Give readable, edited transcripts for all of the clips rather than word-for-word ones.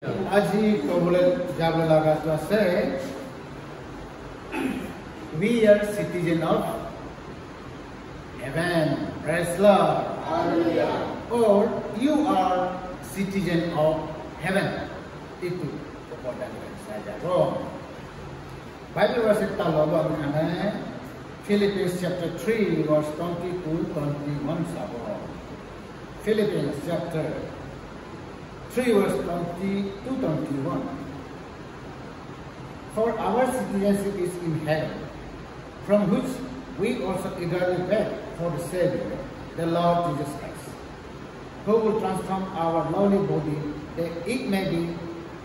Aji kobole jable laga to say, we are citizen of heaven. Praise Lord. Hallelujah. Or you are citizen of heaven. Itu kepada saja. Bible verse kita logo kami Philippians chapter 3 verse 22-21 sabo. Philippians chapter 3 verse 22-21. For our citizenship is in heaven, from which we also eagerly wait for the Savior, the Lord Jesus Christ, who will transform our lowly body that it may be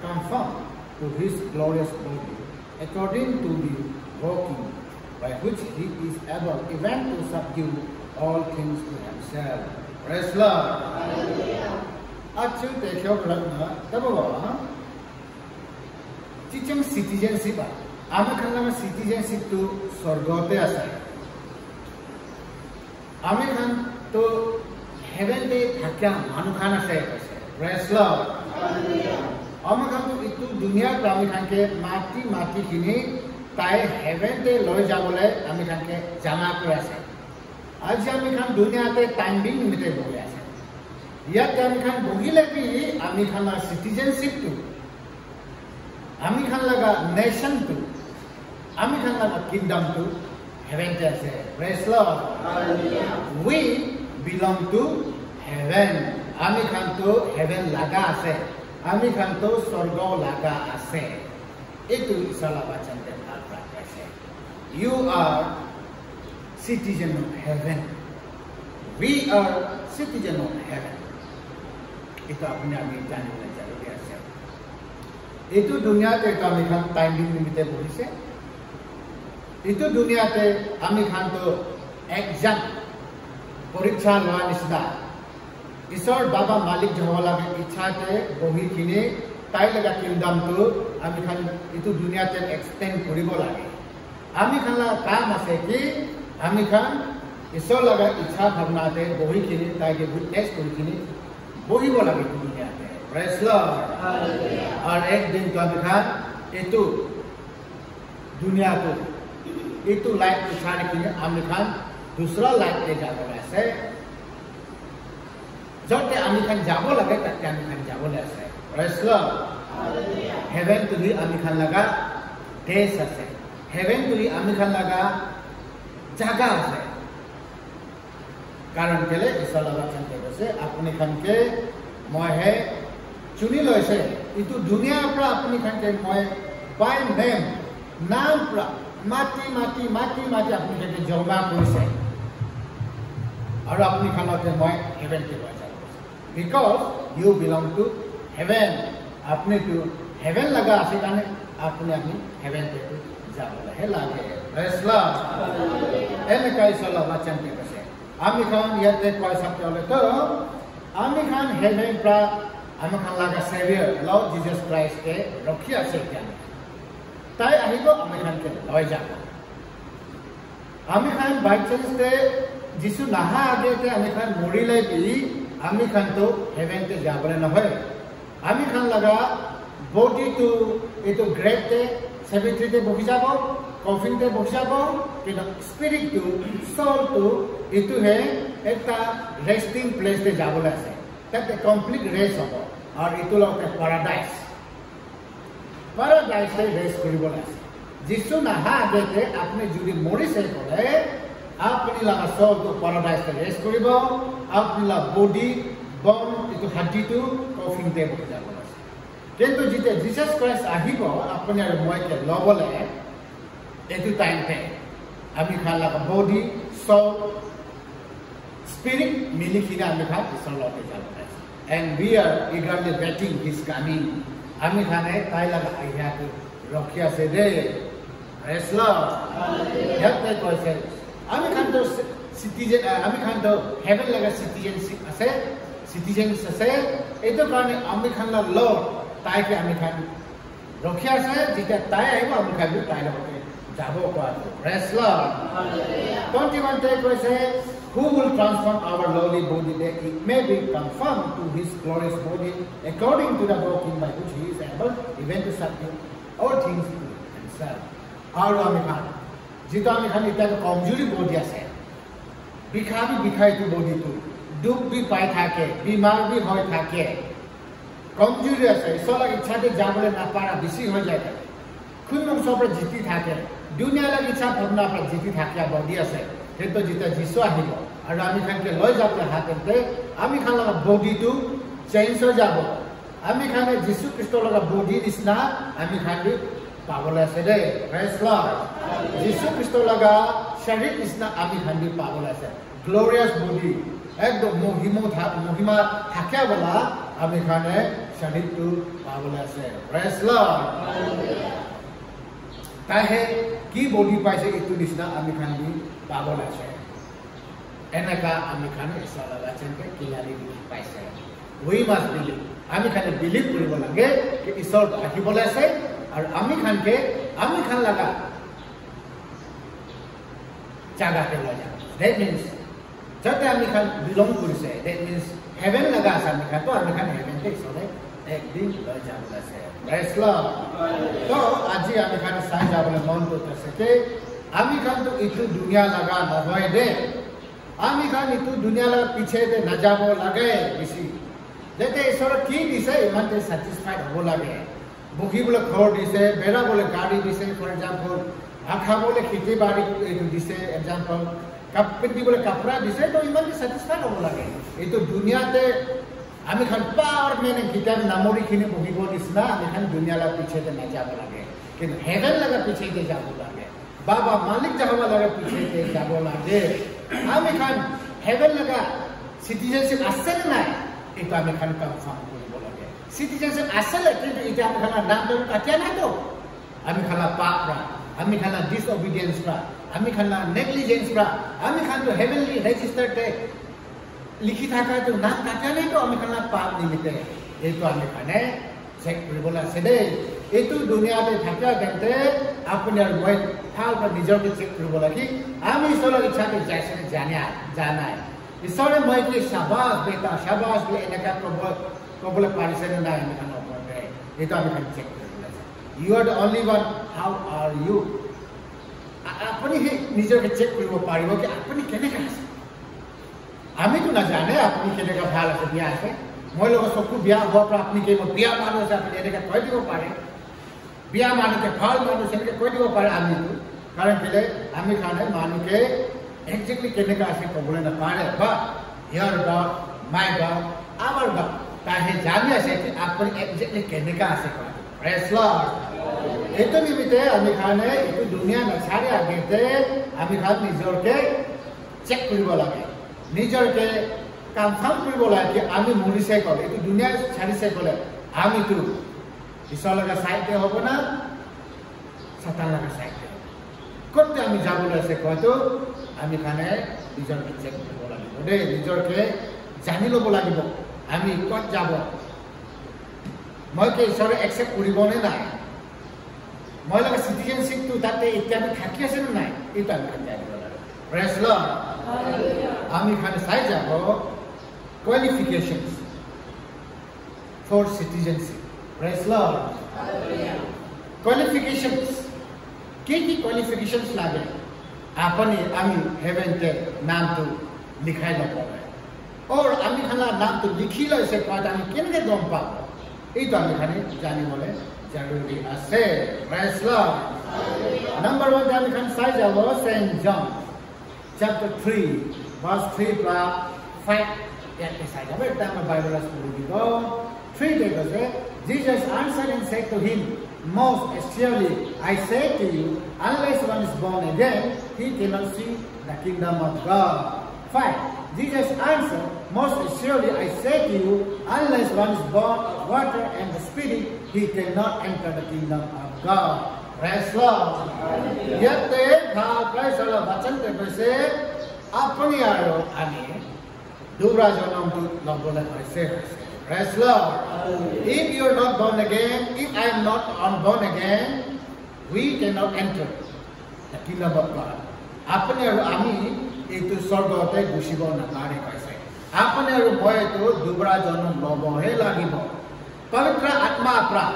conformed to His glorious body, according to the working by which He is able even to subdue all things to Himself. Praise Lord. Hallelujah. Achu tekho brahma tabo teaching citizenship ami khanna citizenship to sorgote ase ami khan to heaven de thakya manu khan ase. Praise Lord. Hallelujah. ami khan to itu dunia ami khan ke mati kini tai heaven de loi jabole ami khan ke jama kore ase. Aji ami khan dunia te time being nimite bole ase. Yet ami khan bogile bi ami khan la citizenship to ami khan laga nation to ami khan laga kingdom to heaven te ase. Praise Lord. Hallelujah. We belong to heaven. Ami khan to heaven laga ase. Ami khan to sorgo laga ase. Itu isala bachan te alpha ase. You are citizen of heaven. We are citizen of heaven. Itu apne ami janne jaruri ase. Itu dunia te ami khan time nimite bohise. Itu dunia te ami khan to exam poriksha loa nisna. Isor baba malik jawala ke ichha te bohi kine tai laga kingdom to ami khan itu dunia te extend koribo lage. Ami khan la kam ase ki ami khan isor laga ichha bhavna te bohi kine tai ke witness kori kine bohi bola ke dunia te. Praise Lord. Hallelujah. और एक दिन तो ami khan itu dunia to itu life ke chhane kine ami khan दूसरा life le jabo ase. Jote ami khan jabo lage tate ami khan jabo ase. Praise Lord. Hallelujah. Heaven to be ami khan laga desh ase. Heaven to be ami khan laga jaga ase. कारण के लिए इस वाला वचन के वजह अपने खन के मोहे चुनी लो ऐसे इतु दुनिया अपना अपने खन के मोहे by name नाम प्रा माटी अपने खन के जौमा कोई से और अपने खाना के मोहे heaven के वजह because you belong to heaven अपने to heaven लगा आसे काने अपने heaven पे तो जाओ है लागे. Praise Lord. ऐसे का इस वाला वचन के वजह ami khan yate koi sakte hole to ami khan heaven pra ami khan laga savior Lord Jesus Christ ke rakhi ase kya tai ahibo ami khan ke loi jabo ami khan by chance te jisu naha age te ami khan morile bi ami khan to heaven te jabole na hoy ami khan laga body to eto grave te cemetery te bohi jabo coffin te bohi jabo কিন্তু spirit to soul to itu है एक ता resting place पे जाबोले से तब ते complete rest होगा और itu लोग के paradise से rest करी बोले से जिसु ना हाँ देते अपने जुड़ी मोड़ी से बोले अपनी लगा soul तो paradise पे rest करी बो अपनी लगा body bone itu hati tu coffin पे बोले जाबोले से किंतु जिते Jesus Christ आही बो अपने मोए के लोबोले itu time पे अभी खान लगा body soul Spirit milikina ami khan isor lote jabo and we are eagerly waiting His coming. Ami khan hai tai laga aiya to rakhiya se de. Praise Lord. Hallelujah. Ko se ami khan to citizen ami khan to heaven laga citizenship ase citizens ase eto kane ami khan la Lord tai ke ami khan rakhiya se jita tai aibo ami khan tai lote যাব কোৱাটো praise Lord 21 তে কৈছে who will transform our lowly body that it may be conformed to his glorious body according to the working by which he is able even to subdue all things to himself আৰু আমি খান যেটা আমি খান এটা কমজোরি body আছে বিখাইটো বডিটো দুখ B পাই থাকে বিমার বি হয় থাকে কমজোরি আছে ঈশ্বরের ইচ্ছাতে যাবলৈ নাপাৰা বেছি হৈ যায় খুন সবৰে জিতি থাকে দুনিয়াৰ ইচ্ছা ভাৱনা পৰা জিতি থাকে বডি আছে সেইটো যেতিয়া যিশু আহিব আৰু আমি খানকে লৈ যাবলৈ হাততে আমি খান লগা বডিটো চেঞ্জ হৈ যাব আমি খানে যিশু খ্ৰীষ্টৰ লগা বডি নিচিনা আমি খানি পাবলৈ আছে দে praise Lord যিশু খ্ৰীষ্টৰ লগা শৰীৰ নিচিনা আমি খানি পাবলৈ আছে গ্লোৰিয়াছ বডি একদম মহিমা থাকে বলা আমি খানে শৰীৰটো পাবলৈ আছে praise Lord তাহে কি বডি পাইছে এইটো নিচিনা আমি খানি পাবলৈ আছে এনেকা আমি খানে ঈশ্বৰ লগা চেনকে কিলালি পাইছে we must believe আমি খানে বিলিভ কৰিব লাগে যে ঈশ্বৰ আহিবলৈ আছে আৰু আমি খান লাগা জাগাতে লৈ যাম that means যাতে আমি খান বিলং কৰিছে that means heaven লাগা আছে আমি খান heaven তে ঈশ্বৰে একদিন লৈ যাব আছে praise Lord তো আজি আমি খান চাই যাবলৈ মন কৰিছে যে আমি খান তো ইটো দুনিয়া লাগা নহয় দে আমি খান ইটো দুনিয়া লাগা পিছেতে না যাব লাগে বেছি যেতে ঈশ্বৰে কি দিছে ইমানতে স্যাটিসফাইড হ'ব লাগে বহিবলৈ ঘৰ দিছে বেৰাবলৈ গাড়ী দিছে ফৰ এক্সাম্পল খাবলৈ খেতি বাৰী এইটো দিছে এক্সাম্পল পিন্ধিবলৈ কাপোৰা দিছে তো ইমানতে স্যাটিসফাইড হ'ব লাগে এইটো দুনিয়াতে আমি খান পাৱাৰ মেনে কিতাপ নামৰিখিনি বহিব নিচিনা আমি খান দুনিয়ালা পিছেতে নাযাব লাগে কিন্তু হেভেন লাগা পিছেতে যাব লাগে বাবা মালিক যাব লাগে পিছেতে যাব লাগে আমি খান হেভেন লাগা সিটিজেনশিপ আছে নে নাই এইটো আমি খান কনফার্ম কৰিব লাগে সিটিজেনশিপ আছে কিন্তু এটা আমি খান নাম তো কাটিয়া নাই তো আমি খান পাপ রা আমি খান ডিসঅবিডিয়েন্স রা আমি খান নেগলিজেন্স রা আমি খান তো হেভেনলি রেজিস্টারতে লিখি থাকা তো নাম কাটিয়া নাই তো আমি খান পাপ নিমিতে এইটো আমি খানে চেক কৰিব লাগে দে এইটো দুনিয়াতে থাকা গতে আপুনি আৰু মই ভালকৈ নিজকে চেক কৰিব লাগে আমি ঈশ্বৰৰ ইচ্ছাতে যাইছে জানাই ঈশ্বৰে মই কি শাবাশ বেটা শাবাশ বোলে এনেকা ক'বলৈ পাৰিছে নে নাই আমি খান ওপৰতে এইটো আমি খান চেক কৰিব লাগে you are the only one how are you আপুনি নিজকে চেক কৰিব পাৰিব কি আপুনি কেনেকা আছে আমিতো নাজানে আপুনি কেনেকা ভাল আছে বিয়া আছে মই লগত চকু বিয়া হোৱাৰ পৰা আপুনি কি বিয়া মানুহ আছে আপুনি এনেকৈ কৈ দিব পাৰে বিয়া মানুহকে ভাল মানুহ এনেকৈ কৈ দিব পাৰে আমিতো কাৰণ কেলে আমি কাৰণে মানুহকে একজেক্টলি কেনেকা আছে ক'বলৈ নাপাৰে বা ইয়াৰ গড মাই গড আমাৰ গড তাহে জানি আছে যে আপুনি একজেক্টলি কেনেকা আছে praise Lord এইটো নিমিত্তে আমি কাৰণে এইটো দুনিয়া নাচাৰে আগতে আমি খান নিজকে চেক কৰিব লাগে নিজকে কনফাৰ্ম কৰিব লাগে আমি মৰিছে ক'লে এইটো দুনিয়া ছাড়িছে ক'লে আমিতো ঈশ্বৰ লগা চাইতে হ'ব না সাতান লগা চাইতে ক'তে আমি যাবলৈ আছে কয়তো আমি খানে নিজকে চেক কৰিব লাগিব দেই নিজকে জানি ল'ব লাগিব আমি ক'ত যাব মই কি ঈশ্বৰে একচেপ্ট কৰিবনে নাই মই লগা সিটিজেনশিপটো তাতে এতিয়া আমি থাকি আছে নে নাই এইটো আমি জানিব লাগে praise Lord আমি খানে চাই যাব qualifications for citizenship praise Lord qualifications কি qualifications লাগে আপনি আমি হেভেন তে নামটো লিখাই ল'ব লাগে और আমি খানা নামটো লিখি লৈছে কয় আমি কেনেকৈ গম পাব এইটো আমি খানে জানিবলৈ জৰুৰী আছে praise Lord number 1 আমি খান চাই যাব St. John chapter 3 verse 3 to 5 ইয়াতে চাই যাব এটা আমাৰ বাইবেল পঢ়ি দিব 3 তে কৈছে Jesus answered and said to him most assuredly I say to you unless one is born again he cannot see the kingdom of God 5 Jesus answered most assuredly I say to you unless one is born of water and the spirit he cannot enter the kingdom of God praise Lord ইয়াতে ভাল praise Lord বচন তে কৈছে আপুনি আৰু আমি দুবৰা জনমটো ল'বলৈ হৈছে praise Lord if you are not born again if I am not born again we cannot enter কি নম্বর আপনি আর আমি এইটো স্বর্গতে গুচিব নাপাৰে কৈছে আপনি আৰু মইতো দুবৰা জন্ম ল'বহে লাগিব পবিত্ৰ আত্মা পৰা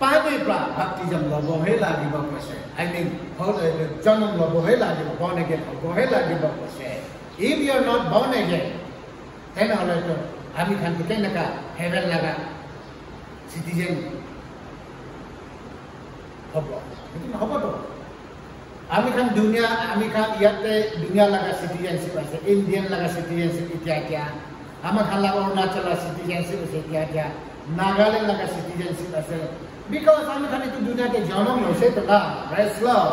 পাবে পৰা বাপ্তিজম ল'বহে লাগিব কৈছে আই মিন জন্ম ল'বহে লাগিব born again হ'বহে লাগিব কৈছে if you are not born again তেনেহ'লেতো আমি খানটো কেনেকা হেভেন লগা চিটিজেন হ'ব কিন্তু নহ'বতো আমি খান দুনিয়া আমি খান ইয়াতে দুনিয়া লগা সিটিজেনশিপ আছে ইন্ডিয়ান লগা সিটিজেনশিপ এতিয়া আমার খান লগা অৰুণাচল সিটিজেনশিপ আছে এতিয়া নাগালেণ্ড লগা সিটিজেনশিপ আছে বিকজ আমি খান এইটো দুনিয়াতে জন্ম লৈছে তো না প্রেজ লর্ড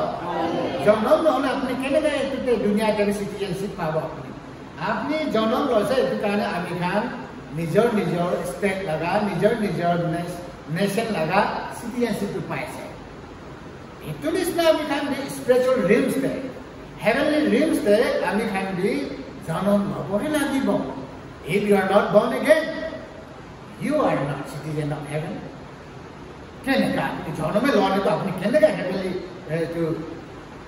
জন্ম নহলে আপনি কেনেকৈ এইটোতে দুনিয়াতে সিটিজেনশিপ পাব আপনি জন্ম লৈছে এইটো কাৰণে আমি খান নিজৰ নিজৰ ষ্টেট লগা নিজৰ নিজৰ নেশ্যন লগা সিটিজেনশিপটো পাইছে itu nisna ami kan di spiritual realms te heavenly realms te ami kan di janom lobohe lagibo if you are not born again you are not citizen of heaven keneka janome lone to apni keneka heavenly to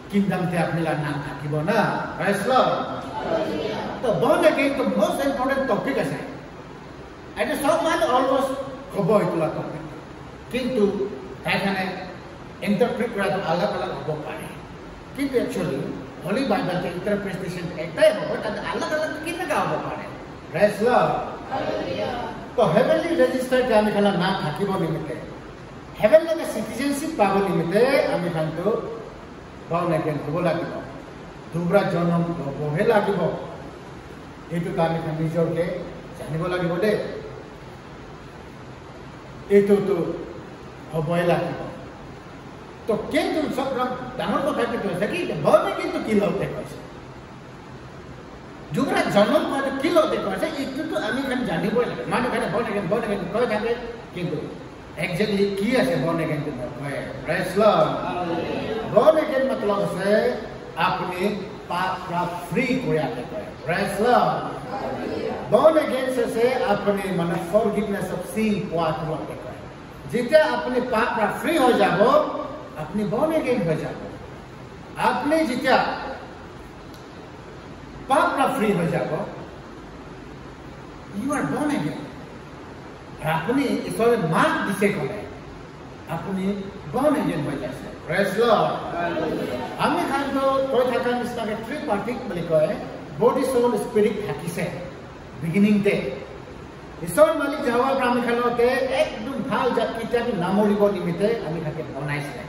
kingdom te apni la naam thakibo na praise lord to born again the most important topic ase and some man almost khobo itula topic kintu ekhane interpret kora alak-alak hobo pare kintu actually holy bible ke interpretation ektai hobo tad alak-alak kinega hobo pare praise lord hallelujah to heavenly register te ami khala naam thakibo nimite heavenly ke citizenship pabo nimite ami khanto born again hobo lagibo dubra janam hobo he lagibo etu ka ami nijor ke janibo lagibo de etu to hobo lagibo तो केंद्र सब डांगर को कहते हैं कि born again तो किल होते हैं जुगरा जन्म को तो किल होते हैं इतना तो आमी खान जानी बोले मानो कहते बॉर्न अगेन कोई जाके किंतु एक्जेक्टली की ऐसे बॉर्न अगेन तो प्रेज लॉर्ड बॉर्न अगेन मतलब से अपने पाप का फ्री कोया करते हैं प्रेज लॉर्ड बॉर्न अगेन से अपने मन फॉरगिवनेस ऑफ सिन पाप करते हैं जितना अपने पाप का फ्री हो जाओ अपने born again हो जाओ आपने जितना पाप का फ्री हो जाओ you are born again अपने ईश्वर मार्ग दिसे को है अपने born again हो जाए praise lord हमें खान तो कोई था इसका के थ्री पार्टिक बोले को है body soul spirit थाकी से beginning ते ईश्वर मालिक जहाँ प्राणी खान होते एकदम भाल जात की जाती नामोली को निमित्ते हमें खाके बनाइस है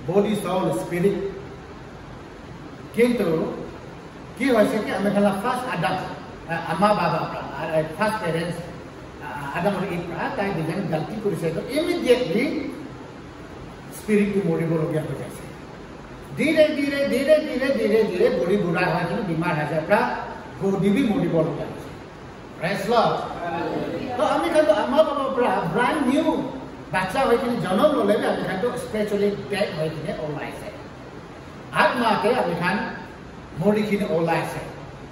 body soul spirit किंतु की होइसे कि हमें खाला फर्स्ट आदम अम्मा बाबा फर्स्ट पेरेंट्स आदम और ईव ताई दिजन गलती करिसे तो इमीडिएटली स्पिरिट को मोड़ी बोलगे हो जाए धीरे धीरे धीरे धीरे धीरे धीरे बॉडी बुरा है कि बीमार है जरा बॉडी भी मोड़ी बोल जाए प्रेज लॉर्ड तो हमें खाला अम्मा बाबा ब्रांड न्यू बच्चा होय कि जन्म लोले আমি খান তো স্পিরিচুয়ালি ডেড होय कि ওলাইছে আত্মা কে আমি খান মৰি কিনে ওলাইছে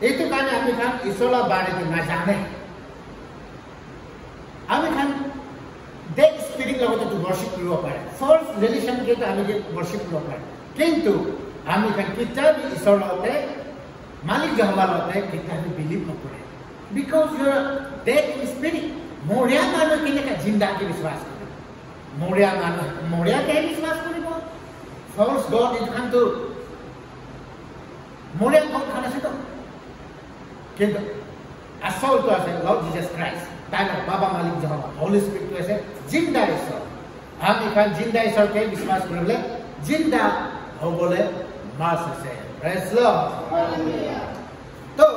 এইটো কাৰণে আমি খান ঈশ্বৰৰ বাৰেতে না জানে আমি খান ডেড স্পিৰিট লগতে তো worship কৰিব পাৰে ফলস ৰিলেশন কে তো আমি worship কৰিব পাৰে কিন্তু আমি খান কিতাব ঈশ্বৰতে মালিক জহবালতে কিতাব বিলিভ নকৰে because you are dead in spirit Moriya মানুহ কেনেকা জিন্দা কি বিশ্বাস मोरिया के विश्वास करिब फॉल्स गॉड इज खान तो मोरिया गॉड खाना से तो किंतु असल तो আছে लॉर्ड जीसस क्राइस्ट ताई बाबा मालिक जहवा होली स्पिरिट तो ऐसे जिंदा ईश्वर हम खान जिंदा ईश्वर के विश्वास करले जिंदा हो बोले मास से प्रेज लॉर्ड हालेलुया तो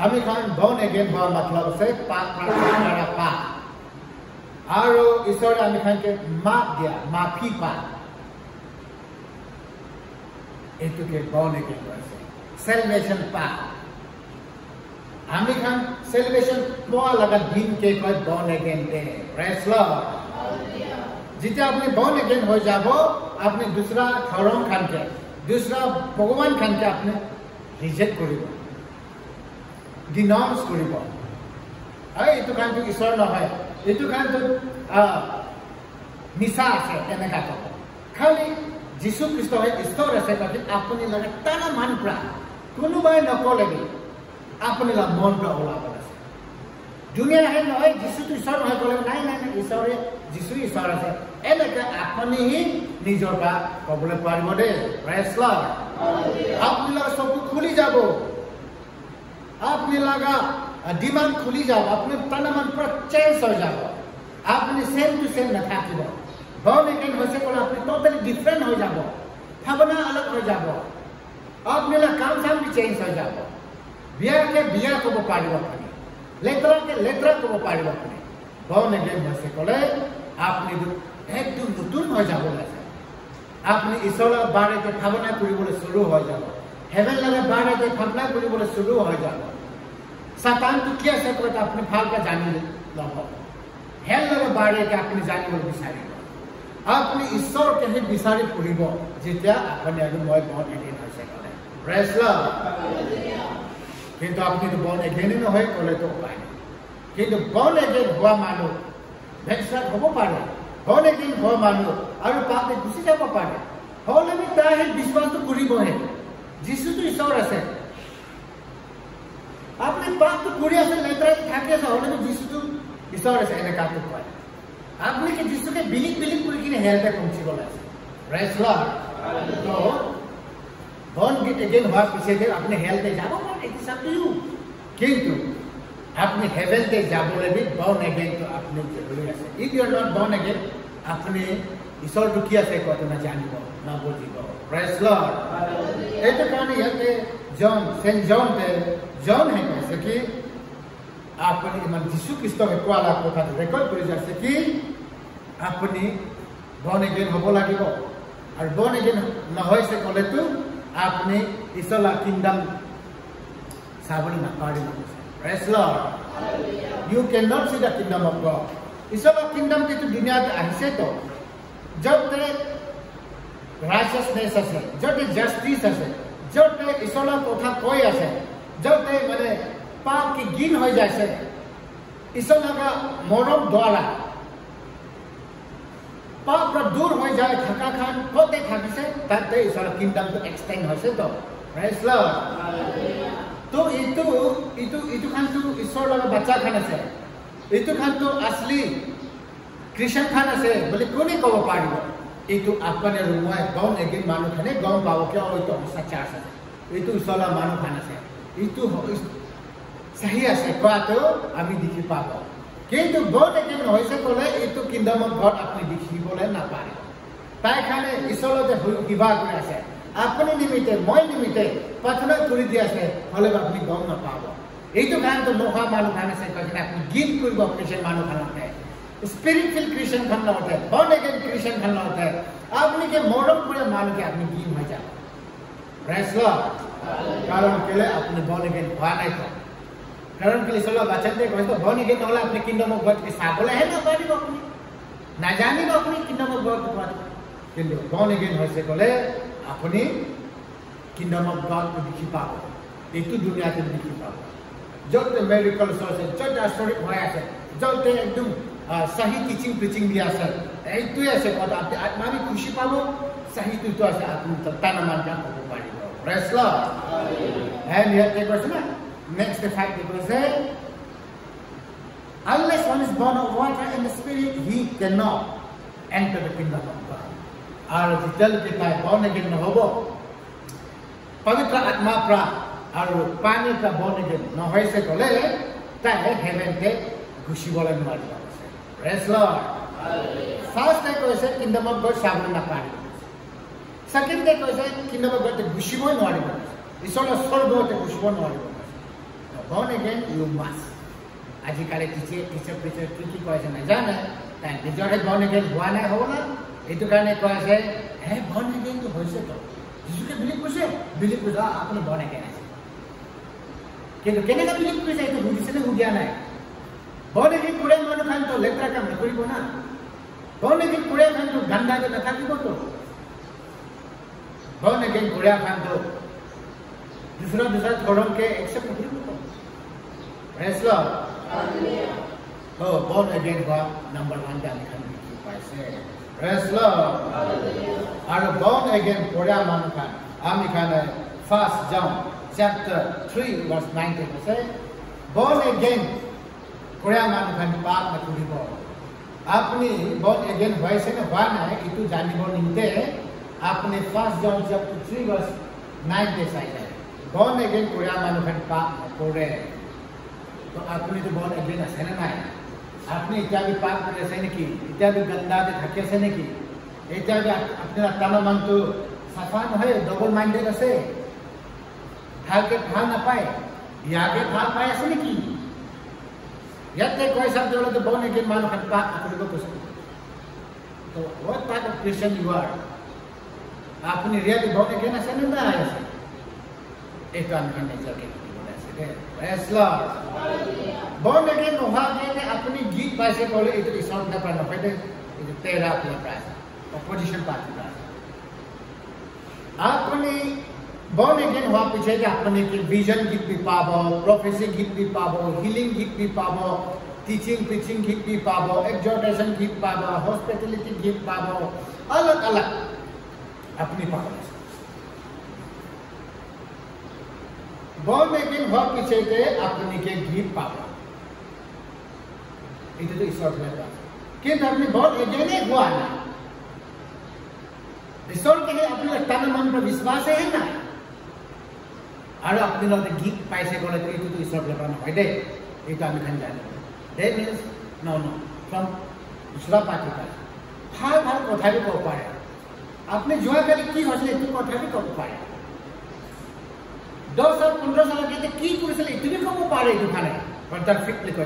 हम खान born again हुआ मतलब से पाप का पाप आरो ईश्वर आमी खान के माफ दिया माफी पा एतु के born again होइसे salvation पा आमी खान salvation पोआ लगा दिन के कोई born again दे praise lord जिते आपने born again हो जाबो आपने दूसरा धर्म खान के दूसरा भगवान खान के आपने रिजेक्ट करिबो डिनाउंस करिबो आइ एतु खान तो ईश्वर न है एतु खान तो मिसा আছে এনেকা খালি যিশু খ্ৰীষ্ট ঈশ্বৰ আছে গতিকে আপুনি লাগে তানা মান পৰা কোনোবাই নকলেগি আপুনি লা মন পৰা ওলাব আছে দুনিয়া আহে নহয় যিশুটো ঈশ্বৰ নহয় ক'লে নাই নাই ঈশ্বৰে যিশু ঈশ্বৰ আছে এনেকৈ আপুনি নিজৰ পৰা ক'বলৈ পাৰিব দেই প্ৰেজ লৰ্ড আপুনি লগা চকু খুলি যাব আপুনি লগা ডিমান্ড খুলি যাব আপুনি তানা মান পৰা চেঞ্জ হৈ যাব আপুনি সেম টু সেম নাথাকিব born again হৈছে ক'লে আপুনি টোটালি ডিফাৰেণ্ট হৈ যাব ভাৱনা অলপ হৈ যাব আপোনাৰ কাম চাম চেঞ্জ হৈ যাব বিয়াকে বিয়া ক'ব পাৰিব আপুনি লেটৰাকে লেটৰা ক'ব পাৰিব আপুনি born again হৈছে ক'লে আপুনি একদম নতুন হৈ যাব লাগে আপুনি ঈশ্বৰৰ বাৰেতে ভাৱনা কৰিবলৈ শুৰু হৈ যাব হেভেন লগা বাৰেতে ভাৱনা কৰিবলৈ শুৰু হৈ যাব সাতানটো কি আছে ক'লে আপুনি ভালকৈ জানি ল'ব হেল লগা বাৰেতে আপুনি জানিব বিচাৰিব আপুনি ঈশ্বৰকে হে বিচাৰি ফুৰিব যেতিয়া আপুনি আৰু মই born again হৈছে ক'লে প্ৰেজ লৰ্ড কিন্তু আপুনি born again নহয় ক'লেতো উপায় নাই কিন্তু born again হোৱা মানুহ ভেকচাৰ হ'ব পাৰে born again হোৱা মানুহ আৰু পাপে গুচি যাব পাৰে হ'লে আমি তাৰ সেই বিশ্বাসটো কৰিবহে যিশুটো ঈশ্বৰ আছে আপুনি পাপটো কৰি আছে লেতেৰা থাকি আছে হ'লে যিশুটো ঈশ্বৰ আছে এনেকুৱাটো কয় আপনি কি যিশুকে বিলিভ কৰি কিনে হেলতে পৌঁছিব লাগে প্ৰেজ লৰ্ড তো born again হোৱাৰ পিছতে আপুনি হেলতে যাব পাৰে it is up to you কিন্তু আপনি হেভেনতে যাবলৈ বি born again তো আপনি জৰুৰী আছে if you are not born again আপনি ঈশ্বৰটো কি আছে কথা নাজানিব না বুজিব প্ৰেজ লৰ্ড এইটো কাৰণে ইয়াতে সেন্ট জন হে কৈছে কি আপুনি ইমান যিশু খ্ৰীষ্টকে কোৱা কথা ৰেকৰ্ড কৰি যাচ্ছে কি আপুনি born again হ'ব লাগিব আৰু born again নহৈছে ক'লেতো আপুনি ঈশ্বৰৰ কিংডম চাবলৈ নাপাৰিব praise lord you cannot see the kingdom of God ঈশ্বৰৰ কিংডম কিন্তু দুনিয়াত আহিছে তো য'তে righteousness আছে য'তে justice আছে য'তে ঈশ্বৰৰ কথা কৈ আছে য'তে মানে পাপ কি গিন হৈ যাইছে ঈশ্বৰ লগা মৰম দ্বাৰা পাপ দূৰ হৈ যায় থাকা খান ক'তে থাকিছে তাতে ঈশ্বৰৰ কিংডমটো এক্সটেণ্ড হৈছে তো প্ৰেজ লৰ্ড তো এইটো খানটো ঈশ্বৰ লগা বাচ্চা খান আছে এইটো খানটো আছলি খ্ৰীষ্টান খান আছে বুলি কোনে ক'ব পাৰিব এইটো আপুনি আৰু মই born again মানুহখানে গম পাব কিয় এইটো সঁচা আছে এইটো ঈশ্বৰৰ মানুহ খান আছে এইটো सही আছে কোৱাটো আমি দেখি পাব কিন্তু born again হৈছে ক'লে এইটো কিংডম অফ গড আপুনি দেখিবলৈ নাপাৰে তাই কাৰণে ঈশ্বৰতে কিবা কৰি আছে আপুনি নিমিতে মই নিমিতে প্ৰাৰ্থনা কৰি দি আছে হ'লে আপুনি গম নাপাব এইটো কাৰণটো নোহোৱা মানুহ খান আছে কৈছে আপুনি গিফ্ট কৰিব খ্ৰীষ্টান মানুহ খানতে স্পিৰিচুৱেল খ্ৰীষ্টান খান নহতে born again খ্ৰীষ্টান খান নহতে আপুনি যে মৰম কৰে মানুহকে আপুনি গিফ্ট হৈ যাব প্ৰেজ লৰ্ড কাৰণ কেলে আপুনি born again হোৱা নাই कारण के लिए चलो बचते कहते born again নহলে আপনি কিংডম অফ গড কে সাবলে হে না পারিব আপনি না জানিব আপনি কিংডম অফ গড পারে কিন্তু born again হইছে কলে আপনি কিংডম অফ গড को দেখি পাব এইটো দুনিয়াতে দেখি পাব যতে মেডিকেল আছে যতে স্টোরি হয় আছে যতে একদম সহি টিচিং প্রিচিং দিয়া আছে এইটো আছে কথা আপনি আত্মাবি খুশি পাব সহি তো আছে আপনি তানা মান কা পাব পারিব প্রেজ লর্ড এন্ড হিয়ার তে question Next fact it was said, unless one is born of water and the spirit, he cannot enter the kingdom of God. Aur jal ke ta born again na hobo. Pavitra atma pra aur pani ka born again na hoise kole ta heaven ke gushi bola mari. Praise Lord. First day ko se kingdom of God sabun na pari. Second day ko se kingdom of God te gushi boy mari. Isola sorgo te gushi boy mari. Born again you must. আজিকালি teacher কি কয়েছে না জানে তাই নিজরে born again হোৱা নাই হ'ব না এইটো কাৰণে কয়েছে হে born again তো হৈছে তো যিশুকে বিলিভ কৰিছে আপুনি born again আছে কিন্তু কেনেকৈ বিলিভ কৰিছে এইটো বুজিছে নে বুজিয়া নাই born again কৰে মানুহ খান তো লেতেৰা কাম নকৰিব না born again কৰে খান তো গান্দাকে নাথাকিব তো born again কৰে খান তো दूसरा धर्म के एक्सेप्ट नहीं होता praise Lord oh born again हुआ नंबर 1 जाने का আছে প্ৰেজ লৰ্ড আৰু born again কৰা মানুহ খান আমি খানে ফাৰ্ষ্ট John chapter 3 verse 19 আছে born again কৰা মানুহ খান পাপ নকৰিব আপনি born again হৈছে নে হোৱা নাই এইটো জানিব নিতে আপনি ফাৰ্ষ্ট John chapter 3 verse 9 চাই যায় born again কৰা মানুহ খান পাপ নকৰে তো আপনি তো born again আছে না নাই আপনি এটা भी पाप कर ऐसे नहीं की इतना भी गंदा भी थके ऐसे नहीं की इतना भी अपने तन मन तो सफा न है डबल माइंडेड ऐसे भाग के भाग ना पाए या के भाग पाए ऐसे नहीं की याते कोई सब जोड़े तो बोलने के मानो हट पाप अपने को तो what type of Christian you are आपने रियली बोलने के ना ऐसे नहीं ना ऐसे एक काम करने चाहिए Praise Lord. Born again होगा कि अपनी गीत पैसे बोले इधर इशारा न करना पड़े इधर तेरा अपना प्राइस ऑपोजिशन पार्टी प्राइस अपनी born again हुआ पीछे कि अपने की विजन गीत भी पावो प्रोफेसी गीत भी पावो हीलिंग गीत भी पावो टीचिंग प्रीचिंग गीत भी पावो एक्सहॉर्टेशन गीत पावो हॉस्पिटैलिटी गीत पावो अलग अलग अपनी पावो born again हुआ पीछे के अपने के गीत पावो इधर तो ईश्वर के पास किंतु अपने born again नहीं हुआ ना ईश्वर के लिए अपने तन मन पर विश्वास है ना और अपने लोग गीत पैसे को लेकर इधर तो ईश्वर के पास नहीं दे इधर हमें खन जाने that means no from दूसरा पार्टी का भाग कोठा भी को पाए अपने जुआ कर की हौसले इतनी कोठा भी को पाए 2 साल 15 साल कहते की कुछ इतनी कम पा रहे दुकाने पर तक फिट लिखो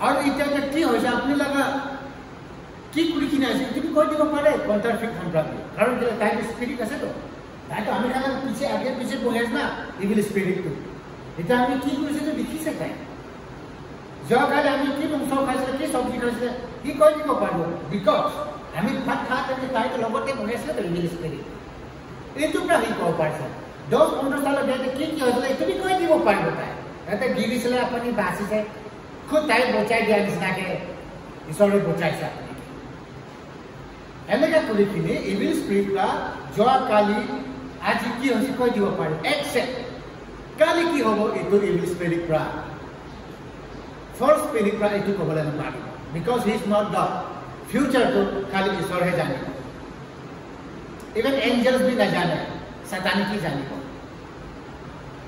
और इतना की हो जाए अपने लगा की कुड़ी की नहीं इतनी कोई दिखो पा रहे पर तक फिट हम प्राप्त कारण के टाइम स्पिरिट कैसे तो तो हमें खाना पीछे आगे पीछे बोले ना इविल स्पिरिट तो इतना हमें की कुछ तो दिखी सकता है जो काले हमें की तुम सब खास की सब्जी खास की कोई दिखो पा रहे बिकॉज हमें भात खा करके ताई तो लोगों ने बोले से तो इंग्लिश स्पिरिट ये तो प्राणी को पार्सन 10-15 साल गए की होता है इतनी कोई नहीं वो पार होता है ऐसे गिरी से अपनी बासी से खुद ताई बचाई दिया जिसना के इसोरे बचाई से अपनी ऐसे क्या कोई की नहीं इविल स्पिरिट का जो काली आज की होती कोई नहीं वो पार एक्सेप्ट काली की होगा ये तो इविल स्पिरिट का फॉल्स स्पिरिट का ये तो को बोले ना पार because he is not God future तो खाली ईश्वर है जाने को इवन एंजल्स भी न जाने सैतान की जाने को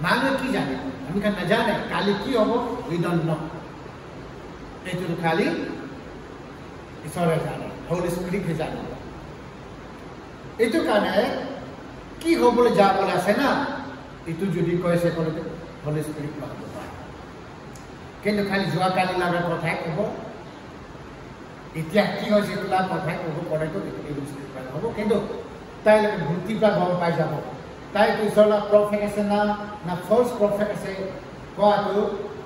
मानव की जाने को हम का न जाने काली की हो वी डोंट नो ये तो खाली ईश्वर है जाने होली स्पिरिट है जाने को ये तो कहना है कि हो बोले जा बोला से ना ये तो जुदी कोई से बोले होली स्पिरिट ना हो पाए किंतु खाली जुआ काली लगा तो था को इतना की हो से तुला কথা কব পড়ে তো এই বিষয় হবে কিন্তু তাই ভূতি পা গম পাই যাব তাই তো সলা প্রফেট আছে না ফলস প্রফেট আছে কোয়াটো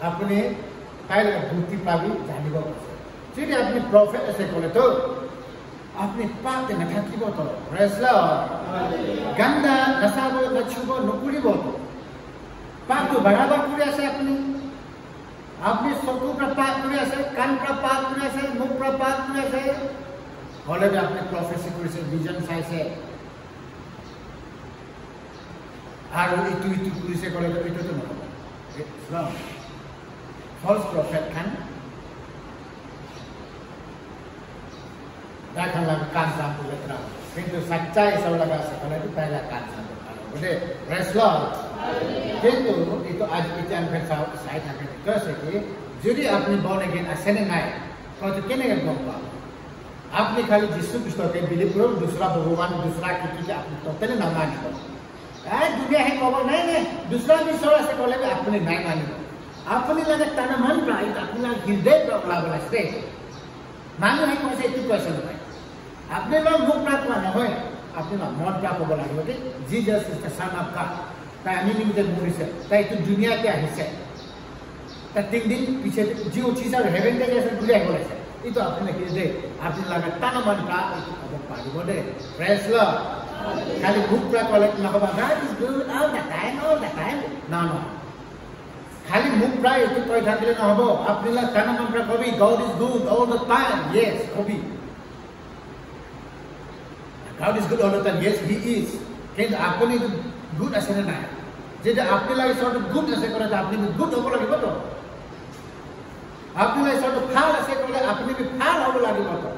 আপনি তাই ভূতি পাবি জানিব আছে যদি আপনি প্রফেট আছে বলে তো আপনি পাতে না থাকিব তো প্রেজ লর্ড গন্দা নসাব নছুব নকুরিব তো পাতো বরাবর করে আছে আপনি চকু পাপ করে আছে কান পাপ করে আছে মুখ পাপ করে আছে হলে আপনি প্রফেসি করেছে ভিজন চাইছে আর ইটু করেছে করে এটা তো নহব ইসলাম ফলস প্রফেট খান দেখান লাগে কান সাপ লেখা কিন্তু সচ্চাই সব লাগা আছে তাহলে তো পয়লা কান সাপ बोले प्रेज लॉर्ड কিন্তু itu আজ এটা আমি সাই থাকে कैसे कि যদি আপনি born again আছেন নাই তো কেনে গম পাবেন আপনি খালি যিশু খ্রিস্টকে বিলিভ করুন दूसरा भगवान दूसरा की আপনি টোটালি না মানিব এই দুনিয়া হে খবর নাই না दूसरा भी सोरा से बोले আপনি নাই মানিব আপনি লাগে তন মন প্রায় আপনি হৃদয় প্রবলাম আছে মানুষ হে কোসে একটু কোয়েশ্চন হয় আপনি লোক মুখ প্রাপ্ত না হয় আপনি না মন প্রাপ্ত বলা হবে Jesus is the son of god তাই আমি নিমিতে মরিছে তাই তো দুনিয়াতে আহিছে তা তিন দিন পিছে যে চीज আর হেভেন থেকে এসে ভুলে গেছে এই তো আপনি কি দে আপনি লাগা তন মন প্রাপ্ত খবর পাইব দে প্রেজ লর্ড খালি মুখ প্রাপ্ত বলে না হবে that is good all the time না না খালি মুখ প্রায় একটু কই থাকলে না হবো আপনারা কানা মন্ত্র কবি God is good all the time yes কবি God is good all the time yes he is কিন্তু আপনি গুড আছে না যেটা আপনি লাগে সব গুড আছে করে আপনি গুড হবো লাগিব তো আপনি লাগে সব ভাল আছে করে আপনি কি ভাল হবো লাগিব তো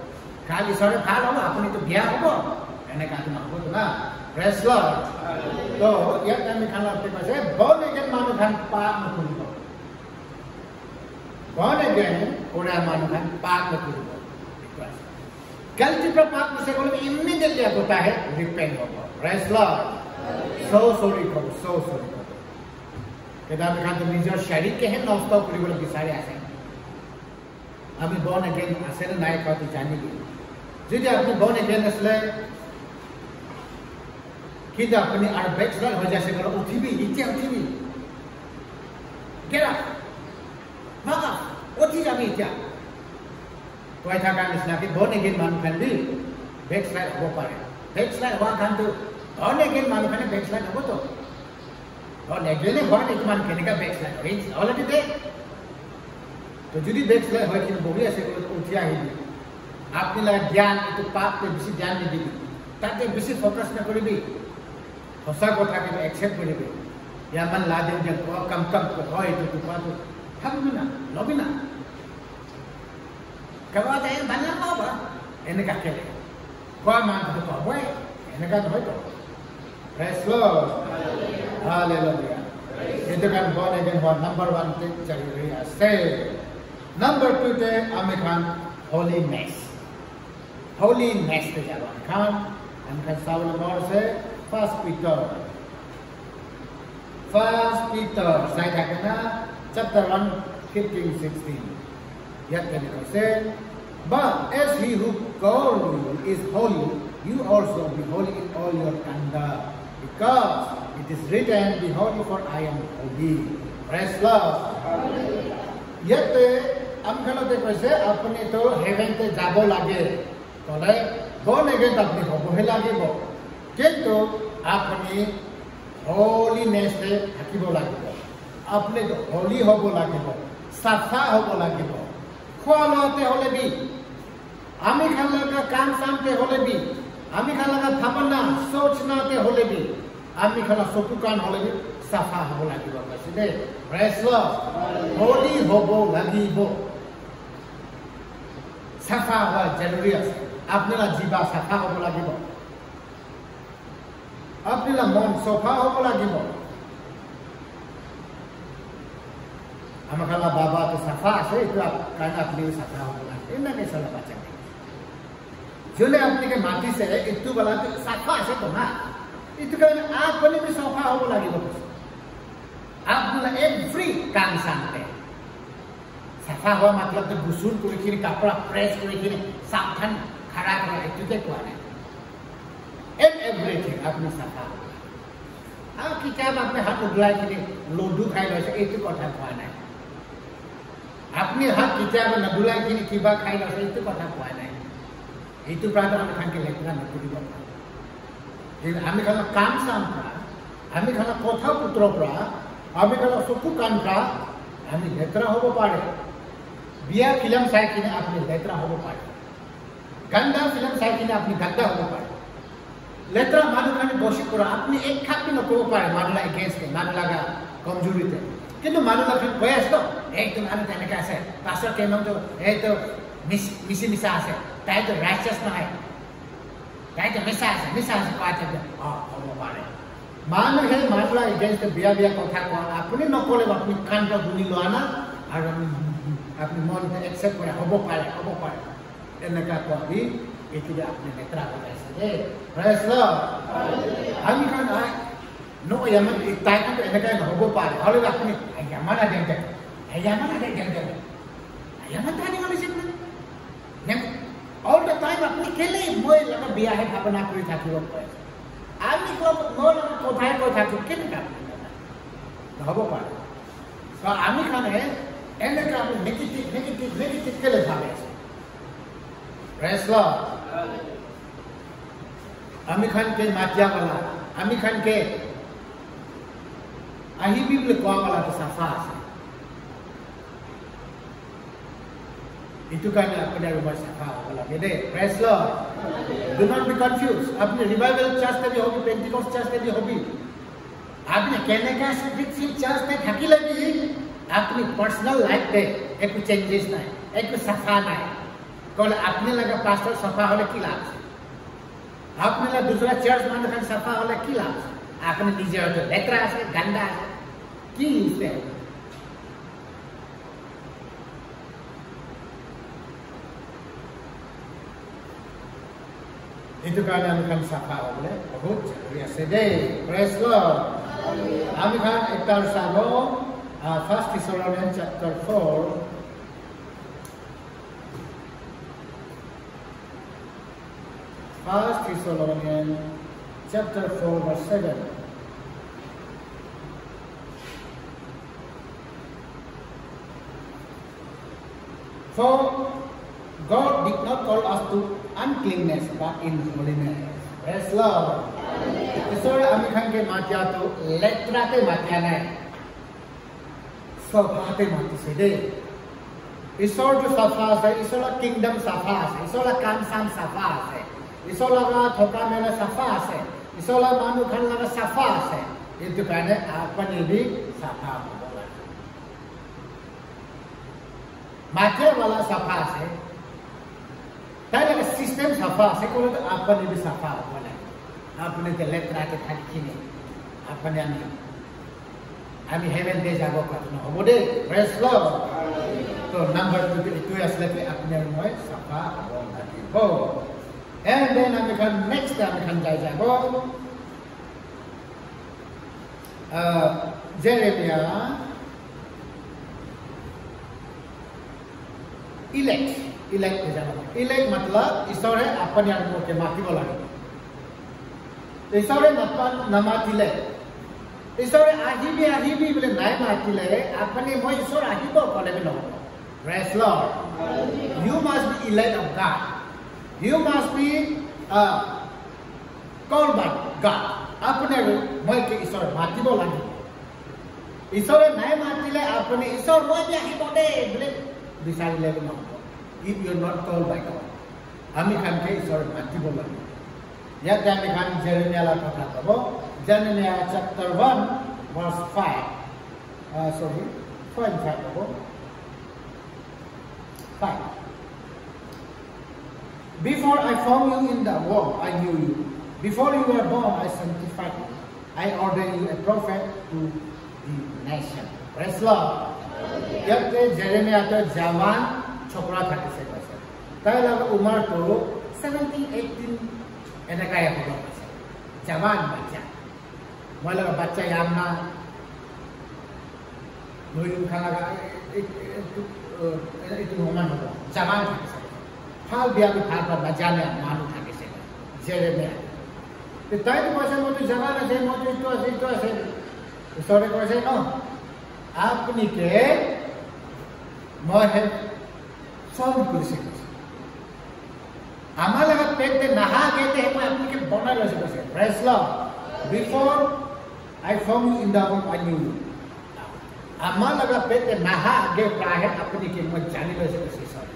খালি সব ভাল হবো আপনি তো বিয়া হবো এনে কাজ না হবো না প্রেজ লর্ড তো ইয়াত আমি খালা আপনি কাছে born again মানুষ খান পাপ না করিব born again ওরা মানুষ খান पाप न करिब गलती पर पाप से बोले इमीडिएटली होता है रिपेंट होगा praise Lord so sorry Kedar Khan तो निजर शरीर के हैं नष्ट करिबले बिचारे आसे আমি born again আছে না নাই কথা জানি যদি আপনি born again আসলে কিন্তু আপনি আর ব্যাকস্লাইড হয়ে যাচ্ছে করে উঠিবি নিচে উঠিবি get up ভাগা উঠি যাবি এটা কয় থাকা নিসনাকে born again মানুষ খান্দি ব্যাকস্লাইড হবো পারে ব্যাকস্লাইড হওয়া খান্তু born again মানুষ খানে ব্যাকস্লাইড হবো তো born again born again মানুষ কেনেকা ব্যাকস্লাইড হয় অলরেডি দেখ तो যদি ব্যাকস্লাইড হয় কিন্তু বহি আছে করে উঠি আহিবি আপনি লা জ্ঞান একটু পাপকে বেশি জ্ঞান দিবি তাতে বেশি ফোকাস না করিবি হসা কথাকে একসেপ্ট করিবি या मन ला दे যে কম কো হয় তো তো থাকবি না লবি না কবা দেন বানা বাবা এনে কাকে কয় মান তো কবে এনে কা হয় তো প্রেজ লর্ড হালেলুয়া এটা কান born again হওয়ার নাম্বার 1 তে চলি রही আছে নাম্বার 2 তে আমি খান holiness पे जावा खान हम खान सावन मोर से first Peter साइड है ना chapter 1 15-16 yet can you say but as he who called you is holy you also be holy in all your conduct because it is written be holy for I am holy praise Lord yet हम खाना देखो से अपने तो haven ते जाबो लागे तले born again আপনি হবো হে লাগিব কিন্তু আপনি holiness এ থাকিব লাগিব আপনি তো holy হবো লাগিব সাফা হবো লাগিব খোয়াতে হলে বি আমি খালাকা কাম সামতে হলে বি আমি খালাকা ভাবনা সোচনাতে হলে বি আমি খালা সকুকান হলে বি সাফা হবো লাগিব কাছে প্রেজ লর্ড holy হবো লাগিব সাফা হওয়া জরুরি আছে আপনারা জীবা সাফা হব লাগিব আপনারা মন সফা হব লাগিব আমার খালা বাবা তো সাফা আছে তো কারণ আপনি সাফা হব লাগিব এনাকে সালা বাচ্চা জলে আপনাকে মাটি সে একটু বেলা সাফা আছে তো না একটু কারণ আপনি भी সফা হব লাগিব আপনারা এভরি কাম সামতে साफा हुआ मतलब तो गुसूल করে কিনে কাপড় প্রেস করে কিনে সাবধান খাড়া করে এটুকে কোয়ানে এভরিথিং আপনি সাফা আর কিতাব আপনি হাত উগলাই কিনে লডু খাই লৈছে এইটো কথা কোয়া নাই আপনি হাত কিতাব না দুলাই কিনে কিবা খাই লৈছে এইটো কথা কোয়া নাই এইটো প্রায় আমি খানকে লেখনা নকৰিব আমি খানা কাম সামপ্রা আমি খানা কথা পুত্র প্রা আমি খানা চকু কান প্রা আমি লেত্রা হব পারে বিয়া ফিল্ম চাই কিনে আপনি লেত্রা হব পারে গন্দা ফিল্ম চাই কিনে আপনি গন্দা হব পারে লেত্রা মানুষ খানে বসে করা আপনি এক খাতি নকব পারে মানুষ এগেইনস্টে মানুষ লাগা কমজোরিতে কিন্তু মানুষ আপনি কয়ে আসতো একদম মানুষ তেনেকে আছে পাছৰ কেমন তো এই তো মিছা আছে তাই তো ৰাইচাস নহয় তাই তো মিছা আছে কোৱা থাকে হব পাৰে মানুহে মানুষ এগেইনস্টে বিয়া কথা কোৱা আপনি নকলে আপনি কানটা গুনি লোৱা না আর আপনি মন একসেপ্ট করে হব পারে এনেকা কবি এটি আপনি নেত্রা হয়ে যাচ্ছে প্রেজ লর্ড আমি কান নো ইয়ামান তাই কিন্তু এনেকা হব পারে হলে আপনি ইয়ামান দেন ইয়ামান তানি হলিছেন না অল দ্য টাইম আপনি কেলে মই লাগা বিয়া হে ভাবনা কৰি থাকিব পাৰে আমি মোৰ কথাই কৈ থাকো কেনেকা হব পারে তো আমি খানে এনেকা আপনি নেগেটিভ কেলে ভাবে প্রেজ লর্ড আমি খানকে মাতিয়াওয়ালা আমি খানকে আহিবি বলে কোয়াওয়ালা তো সাফা আছে itu karena apni rumah safa hola gede. Praise Lord. Do not be confused. Apni revival church te bhi hobi, Pentecost church te bhi hobi. Apni कहने का स्पिरिट चर्च में थकी लगी अपनी पर्सनल लाइफ पे एक चेंजेस ना एक सफा ना कौन अपने लगा पास्टर सफा होले की लाभ अपने लगा दूसरा चर्च मान कर सफा होले की लाभ अपने निजे होते लेतरा से गंदा है की इससे itu karena akan sapa oleh बहुत जरूरी है praise Lord kami kan iktar sabo 1 Thessalonians chapter 4 1 Thessalonians chapter 4 verse 7 For God did not call us to uncleanness but in holiness. Praise Lord. Isore ami khan ke matya to letra te matya nahi. Safa te matya se de. Isore jo safa ase, isore kingdom safa ase, isore kam sam safa ase. Isore laga thoka mela safa ase. Isore manu khan laga safa ase. Itu karena apni bhi safa hola. Matya wala safa ase. ताकि अगर system सफा से कोई तो आपने भी सफा होना आपने तो लेट्रा के थाकी नहीं आपने हमें हेवन दे जागो करना हो बोले प्रेस लॉर्ड तो number 2 itu asal ke apne moy safa होना हो and then hame kan next hame kan jago Jeremiah elect elect मतलब ईश्वर है अपन यार के माटी वाला ईश्वर नमाती ले ईश्वर आही भी बोले नाय माटी ले अपने मोय ईश्वर आही तो कोले भी no praise Lord you must be elect of God you must be called by God अपने मोय के ईश्वर माटी बोला ईश्वर नाय माटी ले अपने ईश्वर मोय भी आही बोले बोले बिसारी ले no if you are not called by God. Ami khan ke isor mati bola. Ya kami khan Jeremiah la kata tabo. Jeremiah chapter 1 verse 5. Sorry. 5 tabo. 5. Before I formed you in the womb, I knew you. Before you were born, I sanctified you. I ordained you a prophet to the nation. Praise Lord. Ya ke Jeremiah to Jawan छोकरा था किसे कैसे ताई लगा उम्र तो 17-18 ऐसा क्या होगा कैसे जवान बच्चा मतलब बच्चा यामना नोइल खाना का itu momen होगा जवान था किसे हाल बिया भी हाल पर बजाने मालूम था किसे Jeremiah तो ताई तो कैसे मोटे जवान ऐसे मोटे तो ऐसे सोरे कैसे नो आपनी के मोहे सब कुछ हमारे लगा पेट में नहा गए थे मैं अपने के बना रहे थे praise Lord before I formed you in the womb I knew you हमारे लगा पेट में नहा गए प्राय अपने के मैं जाने रहे थे सर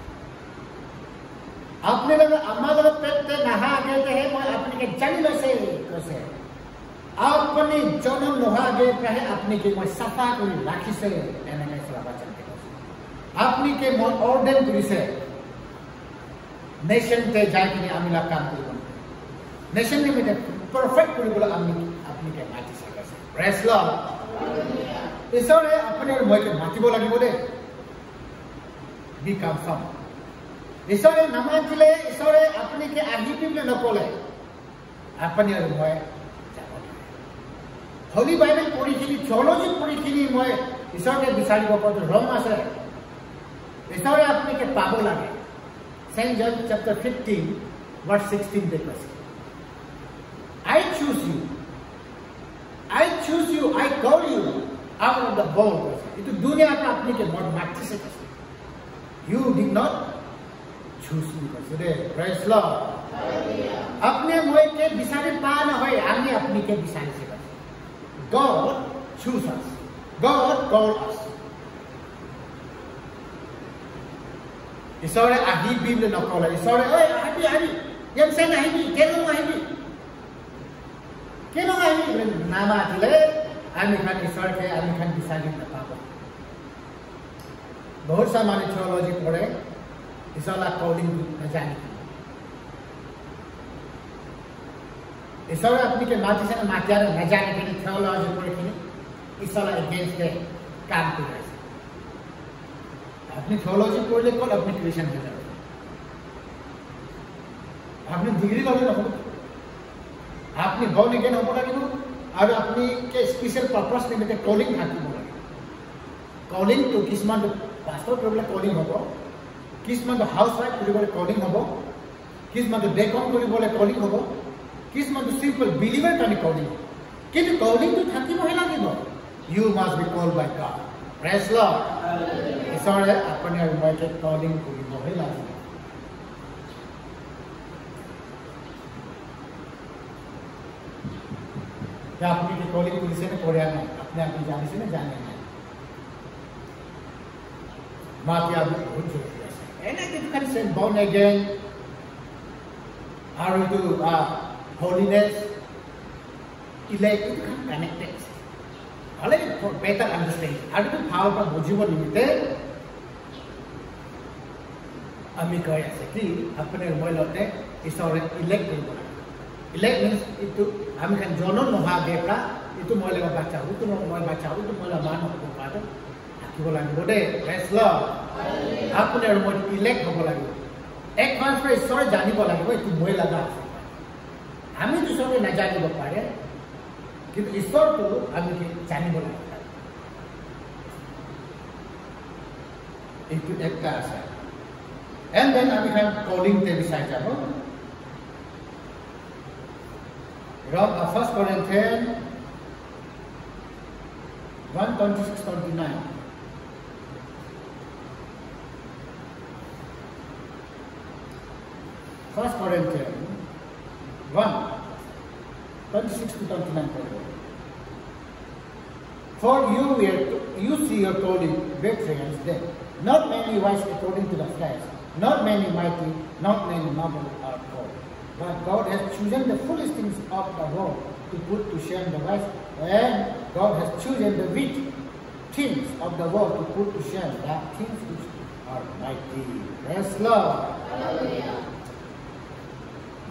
अपने लगा हमारे लगा पेट में नहा गए थे मैं अपने के जाने रहे थे कैसे अपने जन्म नहा गए प्राय अपने के मैं सफा को लाखी से मैंने कैसे लगा अपनी के मन ऑर्डन पुलिसे नेशन ते जाए कि आमिला काम करो नेशन ने में परफेक्ट पुलिस बोला अपनी के माटी से कैसे प्रेस लॉर्ड ईश्वर है अपने मोय के माटी बोला कि बोले बी कंफर्म ईश्वर है नमाज ले ईश्वर है अपने के आही भी न बोले अपने मोय होली बाइबल पढ़ी खिली थियोलॉजी पढ़ी खिली मोय ईश्वर के बिसारी को तो रोमा से ईश्वर अपने के पागल लगे Saint John chapter 15 verse 16 देखो I choose you I call you out of the world itu दुनिया का अपने के बहुत माटी से कैसे you did not choose me today praise Lord अपने मोय के बिसारी पा न होए आगे अपने के बिसारी से कैसे God choose us God call us ঈশ্বৰে আহিবি বুলি নকলে ঈশ্বৰে ঐ আহিবি আহিবি ইয়াত চাই নাহিবি কেলৈ আহিবি নামাতিলে আমি খান ঈশ্বৰকে আমি খান বিচাৰি নাপাব বহুত সা মানে থিওলজি পঢ়ে ঈশ্বৰক কলিং নাজানে ঈশ্বৰে আপুনি কে মাতিছে না মাতিয়াৰ নাজানে কিন্তু থিওলজি পঢ়ে কিনে ঈশ্বৰৰ এগেইনষ্ট কাম কৰি আছে আপনি থিওলজি পঢ়লে ক'ত আপনি ক্ৰিশ্চিয়ান হৈ যাব আপনি ডিগ্ৰী ল'লে নহ'ব আপনি born again হ'ব লাগিব আৰু আপনি কে স্পেশাল পাৰপাস নিমিত্তে কলিং থাকিব লাগিব কলিং তো কিছুমান পাস্টৰ কৰিবলৈ কলিং হ'ব কিছুমান হাউস ওয়াইফ কৰিবলৈ কলিং হ'ব কিছুমান ডেকন কৰিবলৈ কলিং হ'ব কিছুমান সিম্পল বিলিভাৰ কাৰণে কলিং কিন্তু কলিং তো থাকিবহে লাগিব you must be called by God praise Lord ঈশ্বৰে আপুনি আৰু মইকে কলিং কৰিবহে লাগিব क्या आपने की कॉलिंग पुलिस ने कोरिया में अपने आप जाने से ना जाने में माँ की आप बहुत जरूरी है and I think that is born again are to holiness elect connected already for better understanding are to power का बुझिबो निमित्ते আমি কই আছে কি अपने মইলতে ঈশ্বৰে ইলেক্ট কৰিব elect means itu kami kan jonon no hage pra itu moile ba bacha itu no moile bacha itu moile man ko pata ki bola ni bode praise Lord apune ro moi elect hobo lagibo ek month pre sore janibo lagibo itu moile laga ami tu sore na janibo pare kintu ishor to ami ki janibo lagibo itu ekta asa and then ami kan calling te bisai jabo From 1 Corinthians 1:26-29. 1 Corinthians 1:26-29. For you see your calling, veterans, then not many wise according to the flesh, not many mighty, not many noble are called. But God has chosen the foolish things of the world to put to shame the wise, and God has chosen the weak things of the world to put to shame the things which are mighty. Praise Lord. Hallelujah.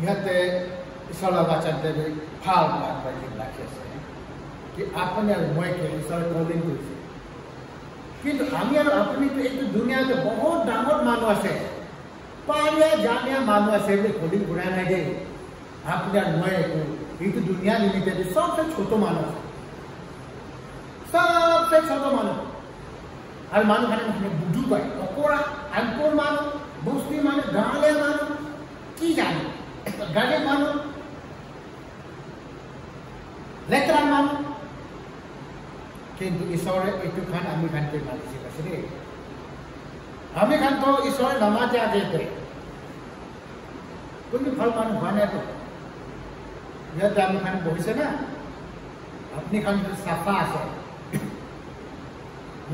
Yate Isala Bachan Devi Paul Bachan Lakese कि आपने मोए के इसर calling কৰিছে কিন্তু আমি আৰু আপুনি তো এই দুনিয়াতে বহুত ডাঙৰ মানুহ আছে पारिया जानिया मानो ऐसे भी कॉलिंग बुरा नहीं दे आपने मोए को ये तो दुनिया निमित्ते सबसे छोटो मानो सबसे छोटो मानो और मानो खाने में बुद्धू पाए अकोरा अनकोर मानो बुस्ती मानो गाले मानो की जाने गाले मानो लेतरा मानो किंतु ईश्वर एक खान आमी खान के मालिक से कसरे आमी खान तो ईश्वर नमाज आगे थे कोई फल मानो खाने तो यह तो आमी खान बोली से ना अपनी खान तो साफा है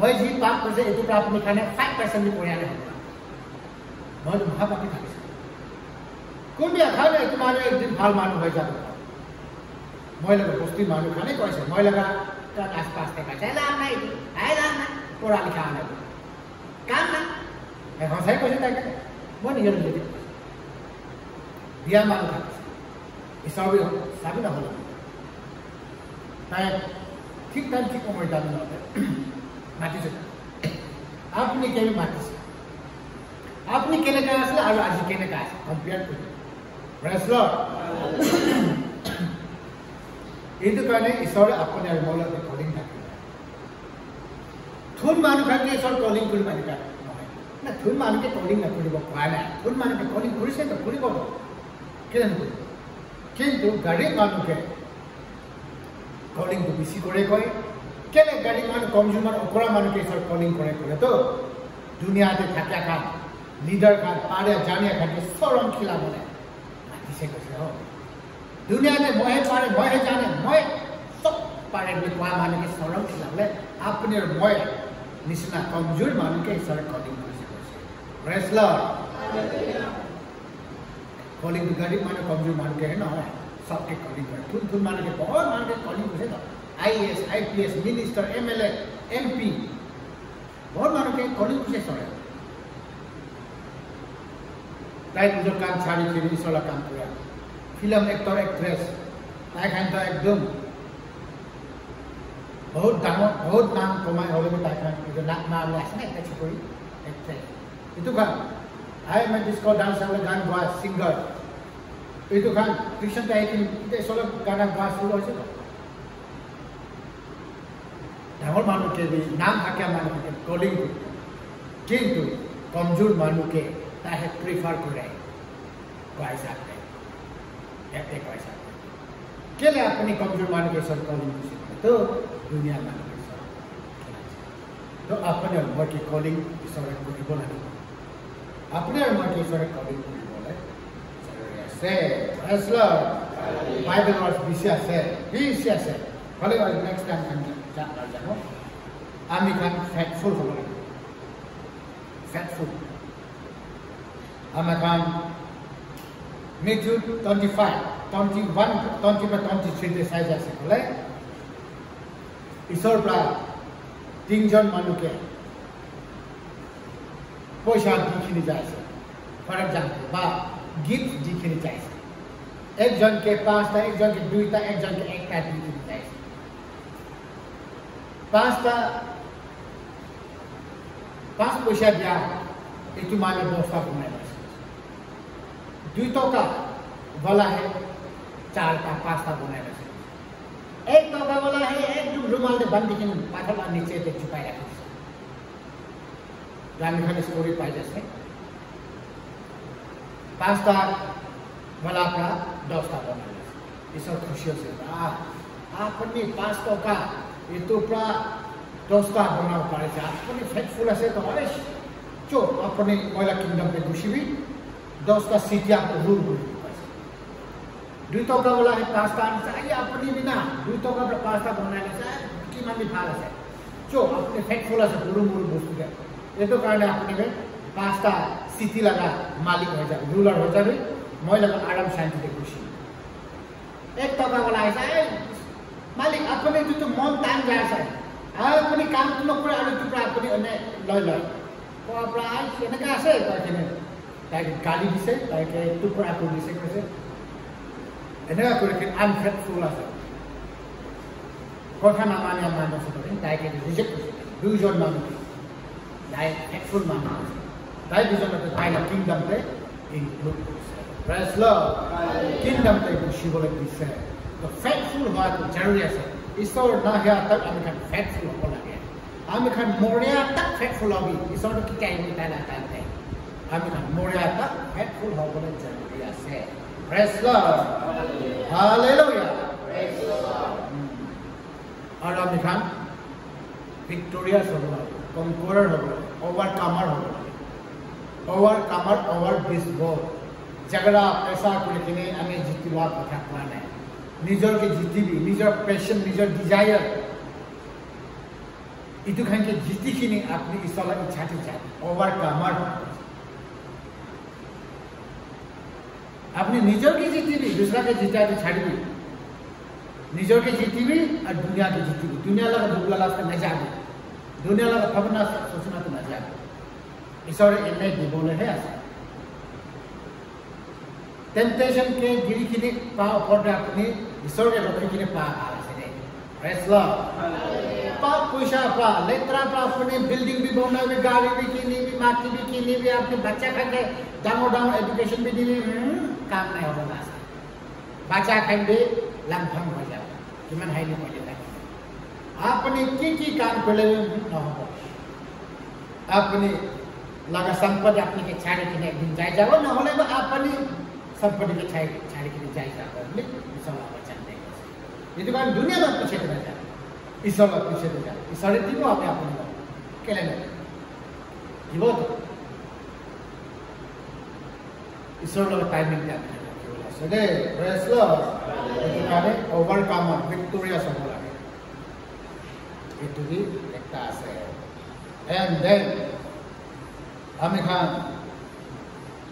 मैं जी 5% itu berapa nih karena 5% di poyane mau mahal tapi tak bisa kau dia kalau itu mana itu hal mana baca mau lagi posti mana karena kau ऐसे mau lagi kan aspas teka jalan na itu jalan na orang ikan na kan na kalau saya kau cerita kan mau nih jadi dia mana kan isawi sabi na holo saya ठीक time ठीक उम्र डालना होता है माटी से आपने क्या में माटी से आपने क्या ने कहा से और आज क्या ने कहा कंपेयर टू प्रेज लॉर्ड ये तो कहने ईश्वर अपने मौला के कॉलिंग था थुन मानु का के ईश्वर कॉलिंग कुल मानु का ना थुन मानु के कॉलिंग ना कुल बात ना थुन मानु के कॉलिंग कुल से तो कुल बात क्या नहीं किंतु गाड़ी मानु के कॉलिंग तो बिसी करे कोई केले गाड़ी मान कंज्यूमर ओकरा मान के सर कॉलिंग करे करे तो दुनिया में थाक्या का लीडर का पारे जानिया का सरम खिला बोले माटी से कैसे हो दुनिया में मोहे पारे मोहे जाने मोहे सब पारे बिकवा मान के सरम खिला बोले अपने मोहे निसना कमजोर मान के सर कॉलिंग करे wrestler calling to garib mane kamjor man ke hai na sabke calling kar thun man ke bahut man ke calling kare na IAS IPS minister MLA MP bahut man ke calling kare sare tai jo kam chhari ke isola kam kora film actor actress tai khan to ekdom बहुत नाम कमाए Hollywood icon जो नाम last में एक छोरी actress itu kan ai मैं disco dancer गान गा singer itu kan Christian Taekin itu solo गाना गा शुरू होছে তো ডাঙর মানুষকে নাম থাকে মানুষকে কলিং কিন্তু কমজোর মানুষকে তাহে প্রিফার করে পয়সা দেয় এতে পয়সা কেলে আপনি কমজোর মানুষকে সব কলিং तो दुनिया में तो अपने उम्र की कॉलिंग ईश्वर को बोला अपने उम्र की ईश्वर कॉलिंग को बोले से रेसलर बाइबल वर्स बिसिया से भले वाले नेक्स्ट टाइम हम जानो आमी खान फैटफुल हो गए फैटफुल आमी खान Matthew 25 21 23 के साइज ऐसे बोले ईश्वर प्राप्त तीन जन मानु के पैसा दिखिनी जाए फॉर एग्जांपल बा गिफ्ट दिखिनी जाए एक जन के 5टा एक जन के 2टा एक जन के 1टा दिखिनी जाए 5टा 5 पैसा दिया itu माने दोस्ता बनाए 2 का वाला है 4टा 5टा बनाए एक टका वाला है एक रुमाल से बंद दिखिन पाथला नीचे ते छुपाए रखे रामी खान स्टोरी पाई जैसे 5टा वाला का 10टा बना ये सब खुशियों से आपने 5 टका ये तो पूरा 10टा बना पड़े थे आपने फेथफुल ऐसे तो अरे जो अपने वाला किंगडम पे खुशी भी 10टा सीटियां रूल 2 टका वाला है 5टा चाहिए अपनी बिना 2 टका पर 5टा बनाने से की मन भी भाला से जो अपने फेथफुल से गुरु बस्तु के ये तो कारण अपने में 5टा सिटी लगा मालिक हो जाए रूलर हो जाए मैं लगा आराम शांति से खुशी 1 टका वाला है मालिक अपने जो मन तान जाए से अपनी काम तो लोग पर आलू टुकड़ा अपनी अन्य लय तो अपना ये ना कैसे कहते हैं ताकि गाली भी से ताकि टुकड़ा को भी से कैसे Ini aku yakin unfaithful lah. Kau kan namanya mana sebenarnya? Dai kita reject, dujon mana? Dai faithful mana? Dai dujon itu dai kingdom te include. Praise Lord. Kingdom te itu siapa lagi bisa? The faithful heart jari asa. Isor na ya tak kami kan faithful apa lagi? Kami kan moria tak faithful lagi. Isor tu kita ini tak nak tak. Kami kan moria tak faithful apa lagi jari asa. Praise Lord. Hallelujah. Praise Lord. और हम दिखान victorious हो गए, conqueror हो गए, overcomer हो गए, overcomer over this world. झगड़ा पैसा को लेके नहीं हमें जीती हुआ पता पाना है. निजर के जीती भी, निजर passion, निजर desire. इतु खान के जीती की नहीं अपनी इस्लाम इच्छा थी चाहे overcomer. अपने निजर की जीती भी दूसरा के जीता तो छाड़ी भी निजर के जीती भी और दुनिया की जीती भी दुनिया लगा दुबला लास्ट न जाए दुनिया लगा खबरना सोचना तो न जाए ईश्वर इन्हें दिबोले है ऐसा टेम्पटेशन के गिरी की ने पाव पड़ अपनी ईश्वर के रोटी की ने पाव आ रहे हैं प्रेज़ लॉर्ड पाव पैसा पाव लेत्रा पाव अपने बिल्डिंग भी बनना भी गाड़ी भी कीनी भी माटी भी कीनी भी अपने बच्चा खाने डाउन एजुकेशन भी दी काम नहीं होगा लास्ट बच्चा खाने लंफन हो जाए कि मन है नहीं पड़े आपने की काम कर ले न होगा आपने लगा संपत्ति अपने के छाड़े के लिए दिन जाए जाओ न होले तो आपने संपत्ति के छाड़े के लिए जाए जाओ ले सब बच्चा देगा ये तो बात दुनिया में पीछे रह जाए इस सब पीछे रह जाए इस सारे तीनों आपने अपने के लिए ये वो ईश्वर लोग टाइमिंग क्या है so they praise Lord itu kami overcomer victorious हो गए itu di ekta ase and then আমি খান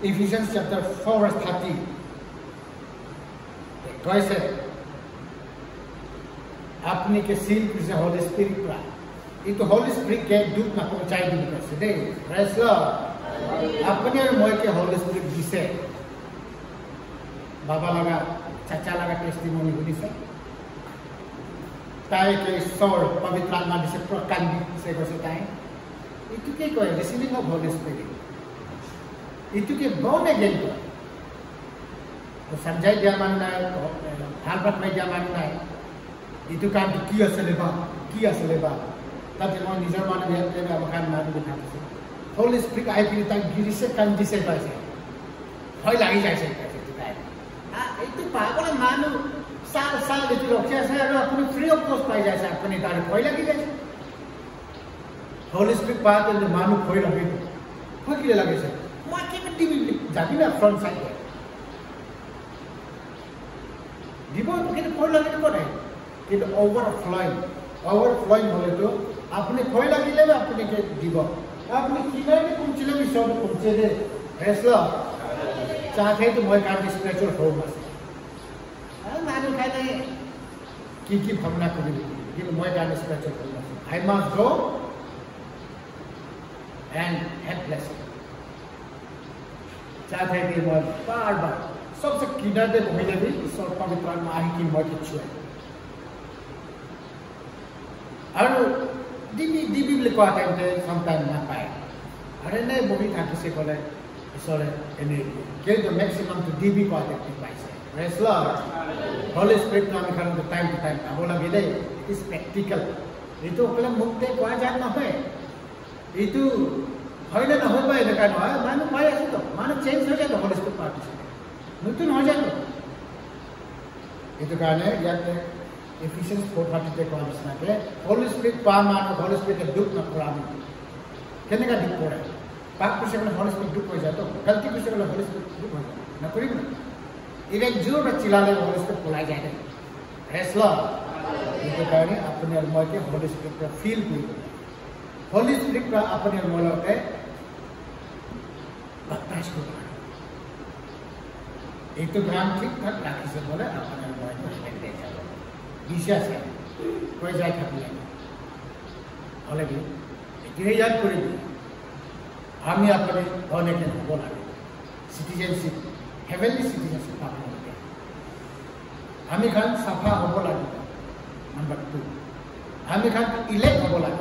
Ephesians chapter 4 verse 30 कैसे अपने के सील से होली स्पिरिट का ये तो होली स्पिरिट के दूत ना पहुंचाई दी कैसे दे प्रेज लॉर्ड अपने मोय के होली स्पिरिट जिसे बाबा लगा चाचा लगा टेस्टिमोनी हुई से ताई के सोल पवित्र आत्मा जिसे प्रकांड से कैसे ताई itu ke kau receiving of Holy Spirit. Itu ke born again kau. तो समझाई जामान ना हाल बात में जामान ना itu kan किया सलेबा तब जब निजर मान में अपने में मकान मान में खाते हैं Holy Spirit आई फिर तक गिरी से कान जिसे पासे होय लगी जाए से तो काय itu पागल मानो साल itu लोग कैसे अगर अपने फ्री ऑफ कॉस्ट पाई जाए अपने तारीफ होय लगी जाए Holy Spirit पाते हैं मानो होय लगे होय किले लगे से माँ के टीवी जाती ना फ्रंट साइड में दीपो कितने होय लगे तो क्या किंतु overflowing होले तो अपने होय लगी ले अपने के दीपो अपने किले में कुंचले में सब कुंचले ऐसा चाहते तो मोय कार्ड स्पिरिचुअल होम है मानो कहते हैं की भावना करें कि मोय कार्ड स्पिरिचुअल होम है I must go and have blessing चाहते हैं कि मोय बार सबसे किधर दे मिले भी ईश्वर पवित्र आत्मा आही की मोय किच्छु है और दीबी लिखवा करते समटाइम ना पाए अरे नहीं वो भी था किसी को ले ईश्वर ने के तो मैक्सिमम तो दीबी को आते हैं पाए से प्रेज लॉर्ड होली स्पिरिट नाम करने तो टाइम टू टाइम अब बोला गिले इट इज प्रैक्टिकल ये तो कलम मुक्ते को आ जाना है ये तो होइले ना हो पाए लेकिन मानो पाए ऐसे तो मानो चेंज हो जाए तो होली स्पिरिट पार्टी से नूतन हो जाए ये तो कहने याद है Ephesians 4:30 देखो आप इसमें के होली स्पिरिट पार मानो होली स्पिरिट के दुख न पुरानी कहने का दुख हो रहा है पाप कुछ अगर होली स्पिरिट दुख हो जाए तो गलती कुछ अगर होली स्पिरिट दुख हो जाए न करी ना इवन जो बच्चे लाले होली स्पिरिट बुलाए जाए प्रेज लॉर्ड ये तो कहने अपने अल्लाह के होली स्पिरिट का फील भी होली स्पिरिट का अपने अल्लाह के बप्तिस्म को एक तो ग्राम ठीक ठाक राखी से बोले अपने अल्लाह को ले जाओ विशेष है कोई जाए खाती है अलग ही इतने याद करेंगे हम ही अपने होने के लिए बोला सिटीजनशिप हेवनली सिटीजनशिप पाने लगे हम ही खान सफा हो बोला नंबर 2 हम ही खान इलेक्ट हो बोला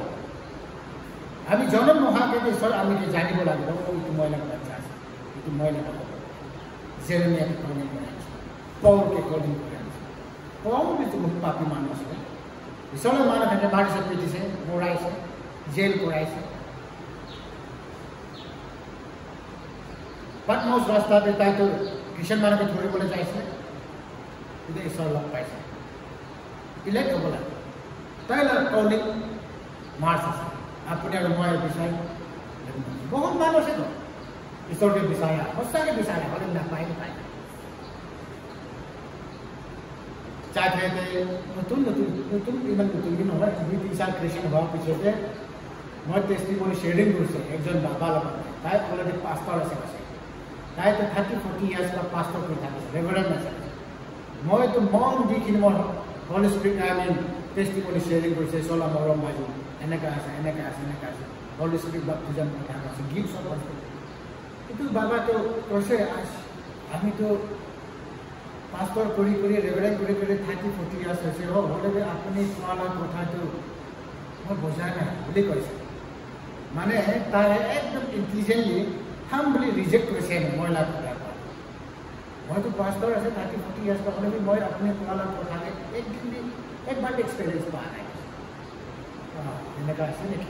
हम ही जन्म मोहा के सर हम ही जाने बोला वो इतने महिला का बच्चा है इतने महिला का जेरेमिया के कॉलिंग कराएंगे पौल के calling Paul itu papi manusia. Misalnya mana hanya baris seperti saya, murai saya, jail murai saya. Patmos rasta देता है तो किशन माना के थोड़े बोले जाए से, इधर ईश्वर लग पाए से. इलेक्ट बोला, ताइला कॉलिंग मार्स से, अपने अगर मुआय बिसाई, बहुत मानो से तो ईश्वर के बिसाया, होस्ता के बिसाया, होले ना पाए. चाहते थे नतुन इवन नतुन भी नहोगा अभी 3 साल क्रिश्चियन भाव पीछे थे मैं टेस्टिमोनी शेयरिंग कर से एक जन बाबा लगा ताई ऑलरेडी पास्टर ऐसे कैसे ताई तो 30-40 इयर्स का पास्टर कोई था रेवरेंड ऐसे मैं तो मॉन दी कि मैं Holi spirit I mean testimony sharing कर से सोला मरम बाजू एने का ऐसे होली स्पिरिट बपतिस्म का ऐसे गिफ्ट सब itu बाबा तो कैसे आज हमें तो पास्टर कोई रेवरेंड कोई 30-40 इयर्स ऐसे हो बोले अपने वाला कथा तो मैं बुझाना बोले कैसे माने तारे एकदम इंटेलिजेंटली हम्बली रिजेक्ट कैसे महिला को करता मैं तो पास्टर ऐसे 30-40 इयर्स का बोले मैं अपने वाला कथा के एक बार एक्सपीरियंस पा रहा है इन्हें का ऐसे नहीं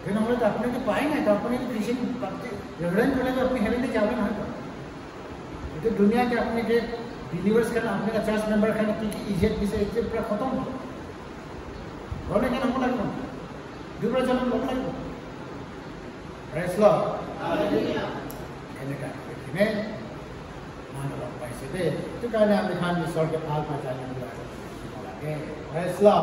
फिर हम तो अपने तो पाए ना तो अपने क्रिश्चियन रेवरेंड बोले तो अपनी हेवन में जावे ना तो दुनिया के अपने के यूनिवर्स का अपने का चर्च मेंबर का की इज्जत भी से इज्जत पूरा खत्म हो होने के नाम लगो दूसरा जन्म लोग लगो प्रेज लॉर्ड हालेलुया कहने का मैं मानो पैसे दे तो कहने हम खान ईश्वर के पाल पर जाने वाला है प्रेज लॉर्ड